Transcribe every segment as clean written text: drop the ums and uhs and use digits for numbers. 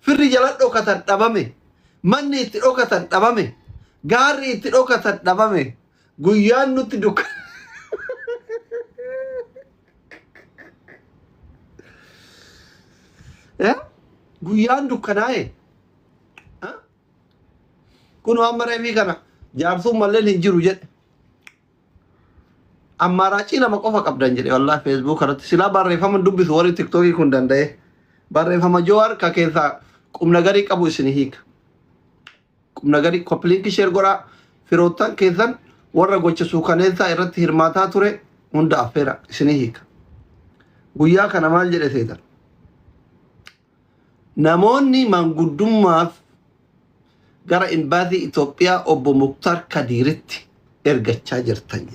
firri jala dhokatan dhabame manni itti dhokatan dhabame gaarri itti dhokatan dhabame guyyaan nutti dukkana guyyaan dukkanaa'e kun waan mareefii kana jaarsuun malleen hin jiru jedhe ammaaraachii lama qofa qabdan jedhe wallahi Facebook irratti silaa barreeffama dubbisu warri TikTokii kun danda'e barreeffama Jowaar ka keessaa qubna garii qabu isin hiika qubna garii koppiliinki sheer godhaa firoottan keessan warra gocha suukaneessaa irratti hirmaataa ture hunda affeera isin hiika guyyaa kana maal jedhe seetan namoonni manguddummaaf gara imbaasii Itoophiyaa obbo Muktar Kadiiritti ergachaa jirtan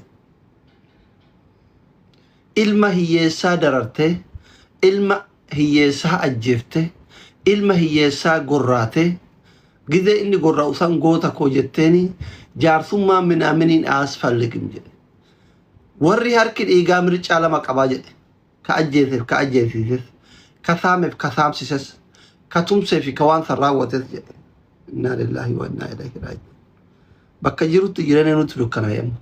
ilma hiyyeessaa darartee ilma hiyyeessaa ajjeeftee ilma hiyyeessaa gorraatee gizee inni gorraa usan goota koo jetteeni jaarsummaa minaaminiin asfalligim jedhe warri harki dhiigaa mircaa lama qabaa jedhe ka ajjeeseef ka ajjeesises ka saameef ka saamsises ka tumseef ka waan san raawwates jedhe inna lillahi wa inna ilaihi raaji'uun bakka jirutti jireenya nuti dukkanaa'eemu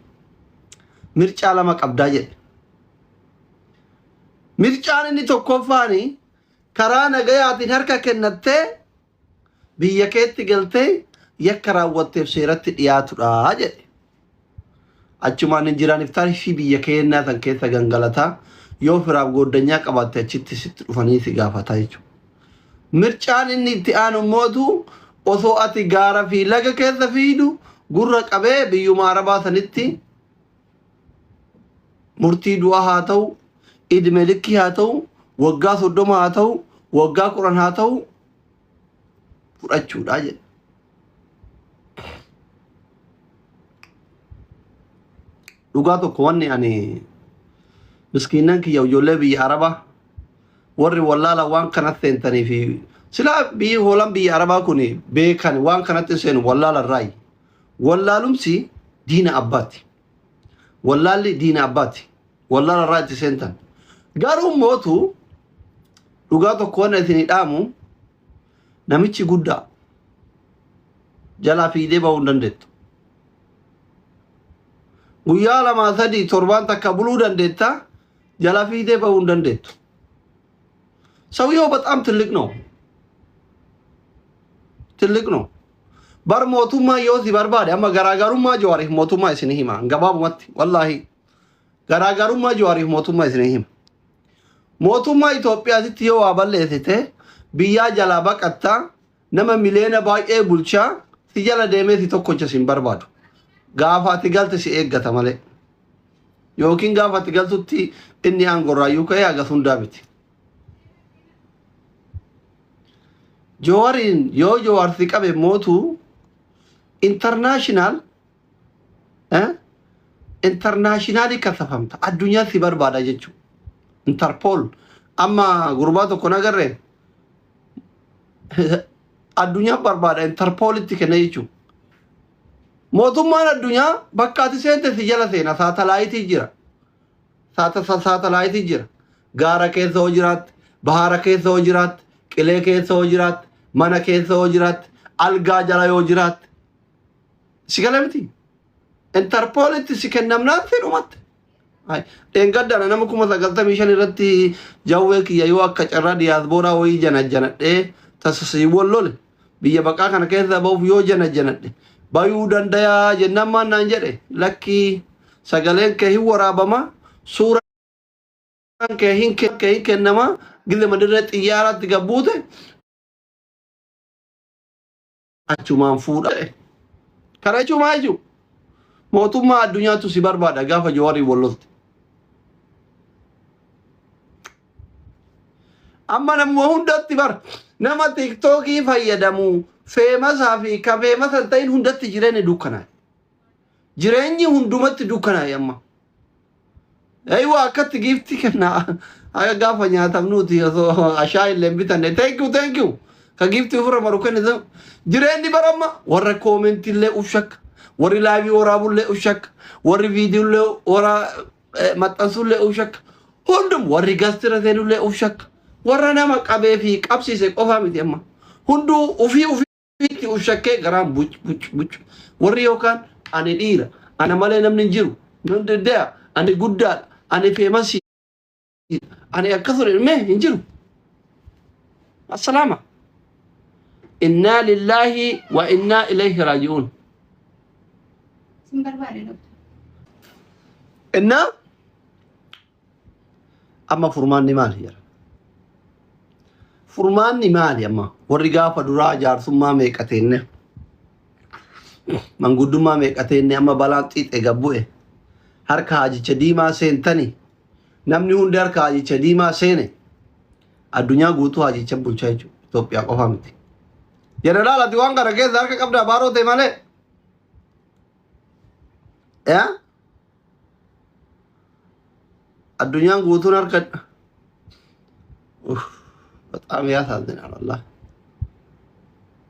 mircaa lama qabdaa jedhe mircaan inni tokkoffaani karaa nagayaatiin harka kennattee biyya keetti galtee yakka raawwatteef seeratti dhiyaatudha jedhe achumaan hin jiraan iftaari fi biyya keenyaa san keessa gangalataa yoo firaaf goddanyaa qabaatte achitti sitti dhufanii si gaafataa jechuudha mircaan inni itti aanu mootu osoo ati gaara fi laga keessa fiidu gurra qabee biyyuma arabaa sanitti murtii du'aa haa ta'u idime likki haa ta'u waggaa 30 haa ta'u waggaa 10 haa ta'u fudhachuudha jedhe dhugaa tokko wanni ani miskiinan kiyya ijoollee biyya arabaa warri wallaala waan kanatti seentanii fi sila biyyi hoolan biyya arabaa kun beekan waan kanatti seenu wallaala irraayi wallaalumsi diina abbaati wallaalli diina abbaati wallaala irraa itti seentan garuu mootu dhugaa tokko wanna isinii dhaamu namichi guddaa jalaa fiidee bahuu hin dandeettu guyyaa 2-3 takka buluu dandeetta jalaa fiidee bahuu hin dandeettu ሰውየው በጣም ትልቅ ነው bar mootummaa yoo si barbaade amma garaagarummaa Jawaariif mootummaa isin hima gabaabumatti wallahi garaagarummaa Jawaariif mootummaa isin hima mootummaa Itoophiyaatti yoo waa balleessite biyyaa jalaa baqattaa nama miliyoona baay'ee bulchaa si jala deemee si tokkocha sin barbaadu gaafaati galte si eeggata malee yookiin gaafaati galtutti inni aangorraayyuu ka'ee hagas hundaa miti Jawaarin yoo Jawaar si qabe mootu internationally kasafamta addunyaa si barbaada jechuudha Interpol amma gurbaa tokko nagarre addunyaa barbaada Interpolitti kenna jechuudha mootummaan addunyaa bakka ati seente si jala seena saatalaayitii jira saatalaayitii jira gaara keessa hoo jiraatte bahara keessa hoo jiraatte qilee keessa hoo jiraatte mana keessa hoo jiraatte algaa jala yoo jiraatte sigalamti Interpolitti si kennamnaan fedhumatte engaddana nama 995 irratti jawwee kiyya yoo akka carraa diyaasbooraa wayii janajjanadhee tasasii wallole biyya baqaa kana keessa bahuuf yoo janajjanadhe bayuu dandayaa jennaan maannaan jedhe lakkii sagaleen kee hin waraabama suuraan kee hin kennama gille madirree xiyyaaraatti gabbuute achumaan fuudhadhe kana jechuumaa jechuun mootummaa addunyaatu si barbaada gaafa Jawaarii wallolte amma namuma hundatti bar nama TikTokii fayyadamu feemasaa fi ka feemasan ta'in hundatti jireenya dukkanaa jireenyi hundumatti dukkanaa amma aywa akkatti gifti kenna aga gaafa nyaatamnuuti osoo ashaa illee bitanne thank you ka gifti ofirra maru kenna jireenyi baramma warra comment illee ushak warri live waraabullee ushak warri video illee wara maxxansullee ushak hundum warri gastira seenullee ushak warra nama qabee fi qabsiise qofa miti amma هندو وفي وشكي غرام بوش وري يوكان أنا ديرة أنا مالي نمن نجرو نند دا أنا قدال أنا في مسي أنا أكثر المه نجرو السلامة إنا لله وإنا إليه راجعون إنا أما فرمان نمال هي فرمان نمال يا أما ورجع فدرا جار ثم ميكاتين من قدوم ميكاتين أما بلانتيت إجابوه هر كاجي چديما سنتني نمني هندر كاجي چديما سنة الدنيا غوتو هاجي چبول چايجو توبيا قفامتي جنرال أدوان كركه دار كقبل بارو تمانه يا الدنيا غوتو نركد بتأمل يا سيدنا الله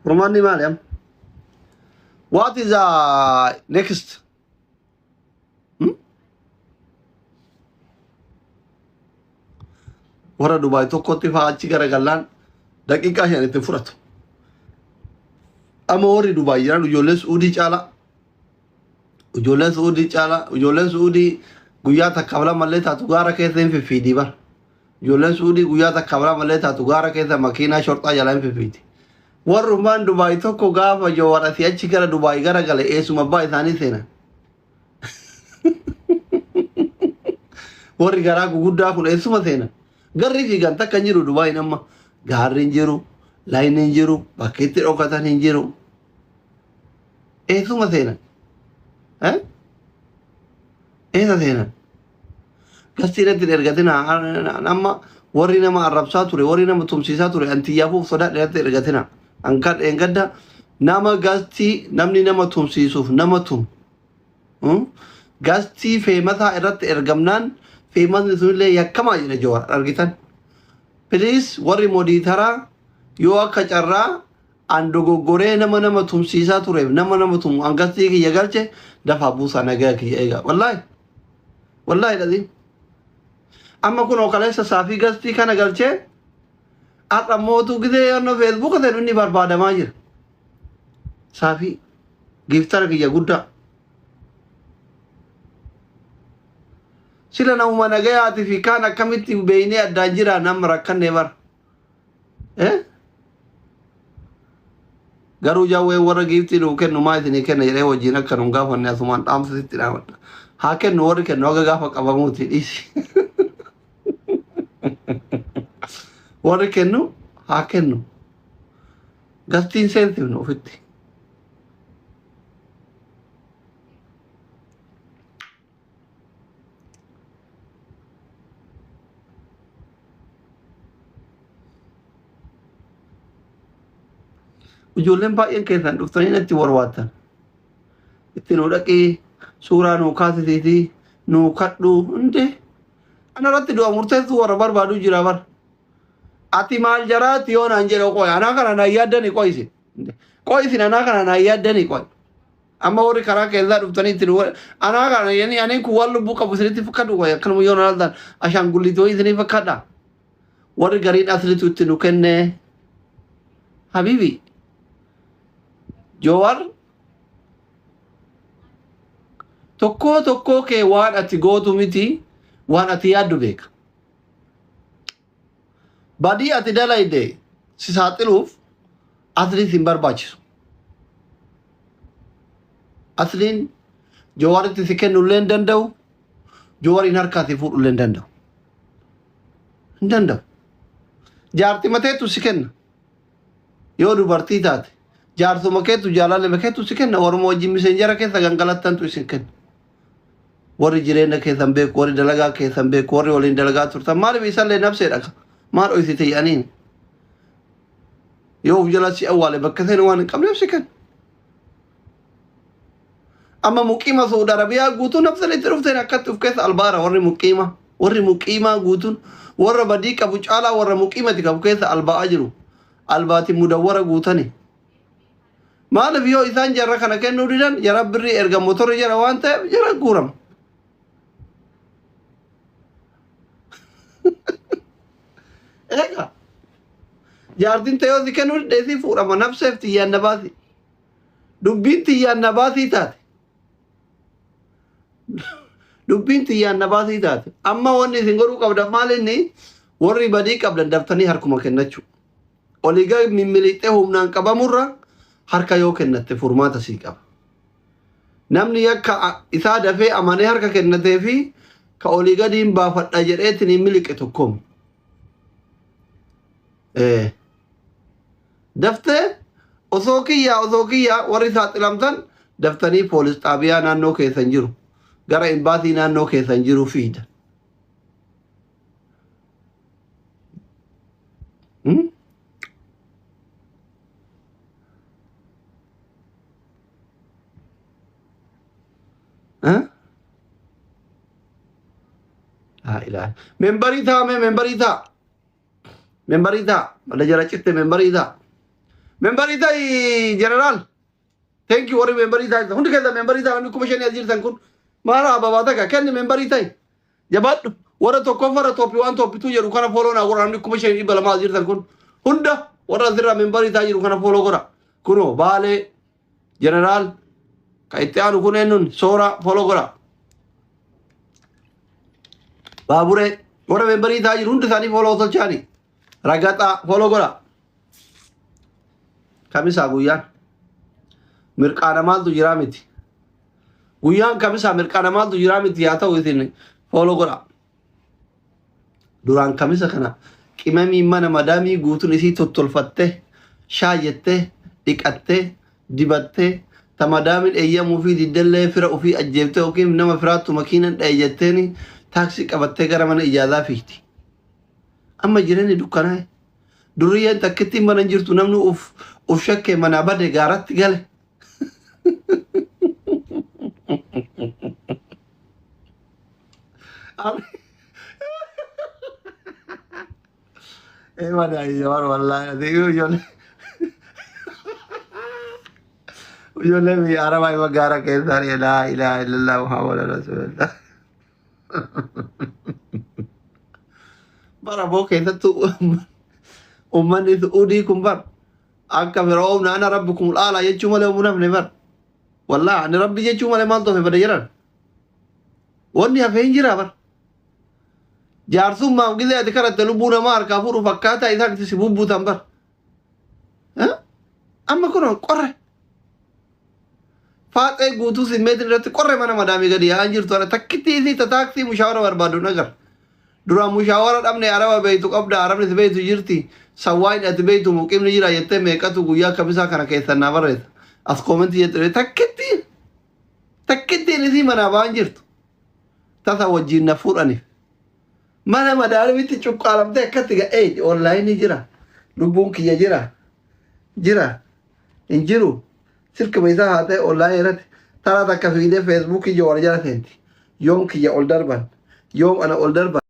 روماني مالهم what is next ورا دبي تو كنت فاجي كرجالان دقيقة يعني تفرط أما وري دبي يعني وجولس أودي شالا وجولس أودي شالا وجولس أودي غويا تكابلا ملة تاتوغارا كيسين في فيدي بار جولس أودي غويا تكابلا ملة تاتوغارا كيسا ماكينة شرطة جالين في فيدي ورمان دبي تو كوغا فجوارا سيأتشي كرا دبي كرجالة إيش مباي ثاني سينا وري كرا كوغودا كون إيش ما سينا garri fi ganta kan jiru Dubai namma garrin jiru lainin jiru baketi okatan jiru suma sena esa sena gasira dir ergatina namma warri nama arabsa ture warri nama tumsisa ture antiyafu soda dir ergatina angkat engadda nama gasti namni nama tumsisuuf nama tum gasti feemata irratti ergamnaan famous nisulle yakama jira jawar argitan please warri moditara yo akka carra ando gogore nama tumsisa ture nama tum angasti ki yagalche dafa busa naga ki ega wallahi lazim amma kuno kalesa safi gasti kana galche ata motu gide no facebook te nunni barbada majir safi giftar ki yagudda sila na umana gayati fi kana kamiti beine adajira namra kanne bar garu jawe wara gifti do ken no mai ni ken yere wajina kanun gafa ne asuman am sitti na wata ha ken no wori ken no gafa qabamuti isi wori ken no ha ken no gastin sensitive no fitti ijoolleen baay'een keessan dhuftanii natti warwaattan itti nu dhaqii suuraa nuu kaasisiitii nuu kadhuu hunde ana irratti du'a murteessuu warra barbaadu jira bar ati maal jaraati yoo naan jedhe qoy anaa kana naan yaaddani qoysin anaa kana naan yaaddani qoy amma warri karaa keessaa dhuftanii itti anaa kana yani ani kun waan lubbuu qabu isinitti fakkadhu qoy akkanuma yoo naaltaan ashaangullitoo isinii fakkadha warri gariin aslitu itti nu kenne habibi jawar tokko ke waan ati gootu miti waan ati yaaddu beeka badii ati dalayde si saaxiluuf asliin sin barbaachisu asliin jawaritti si kennullee hin danda'u jawariin harkaa si fuudhullee hin danda'u jaarti mateetu si kenna yoo dubartii taate jaarsuma keetu jaalale makeetu si kenna warma wajjin miseenjara keessa gangalattantu isin kenna warri jireenya keessan beeku warri dalagaa keessan beeku warri waliin dalagaa turtan maaliif isallee nabseedha maal dhoysite yaaniin yoo uf jala si awwaale bakka seen waan hin qabneef si kenna amma muqiima Saudi Arabiyaa guutuu nabsan itti dhufteen akkatti uf keessa albaara warri muqiimaa guutuun warra badii qabu caalaa warra muqiimati qabu keessa alba'aa jiru albaati mudawwara guutani maaliif yoo isaan jarra kana kennuu didan jara birrii erga motorri jara waan ta'eef jara guurama jaartin ta'ee si kennu dheesii fuudhama nafseef xiyyaanna baasi dubbiin xiyyaanna baasii taate dubbiin xiyyaanna baasii taate amma wanni isin godhuu qabdan maal inni warri badii qabdan daftanii harkuma kennachuu oliiga mimmilixee humnaan qabamurra harka yoo kennatte furmaata sii qaba namni yakka isaa dafee amanee harka kennatee fi ka oliiga diin baafadha jedheetiin hin miliqe tokkoom daftee osoo kiyyaa warri saaxilamtan daftanii poolis xaabiyaa naannoo keessan jiru gara imbaasii naannoo keessan jiru fiida membarita ada jarak cipta membarita general thank you warri membarita hundi keda membarita anu kumashani azir tankun mara babata ka kenni membarita jabad wara to kofara topi wan topi tu yeru kana follow na gora anu kumashani ibala ma azir tankun hunda wara zira membarita yeru kana follow gora kuno bale general kaitianu kunenun sora follow gora babure wara membarita yeru hunda sani follow tolchani ragata follow gora kamisa guyan mirqana maltu jiramiti guyan kamisa mirqana maltu jiramiti ya ta'u isin follow gora duran kamisa kana qimami mana madami guutun isi tottolfatte shaayette dhiqatte dibatte tamadamin eyyamu fi didalle fira ufi ajjebte okim nama firatu makinan dhayetteni taksi qabatte gara mana ijaaza fiiti amma jirani dukkana duriyan takkitti mana jirtu namnu uf shakke mana bade garatti gale mana ayyar wallahi diyo yole mi araba magara ke sari la ilaha illallah muhammadur rasulullah bara boke tu umman itu udi kumbar akka fir'aun ana rabbukum ala yachumale munafne bar wallahi ana rabbi yachumale mal to fe badayaran wonni afeen jira bar jaarsumma gile adikara talubuna mar kafuru fakkata idan tisibubu tambar amma kono qorre faaqe guutu simeetin irratti qorre mana madami gadi yaa jirtu ana takkitti isi tataksi mushawara barbadu nagar dura mushawara dhabne araba beeytu qabda arabni beeytu jirti sawain ati beeytu muqimni jira yette meeqatu guyyaa kamisa kana keessan na barreessa as comment yette takkitti isi mana baan jirtu tasa wajjin na fuudhaniif mana madaalimitti cuqqaalamte akkatti ga'ee online jira lubbuun kiyya jira hin jiru sirka meesaa haa ta'e online irratti taraa takka fiidee facebook ija wal jala seenti yoom kiyya ol darban yoom ana ol darban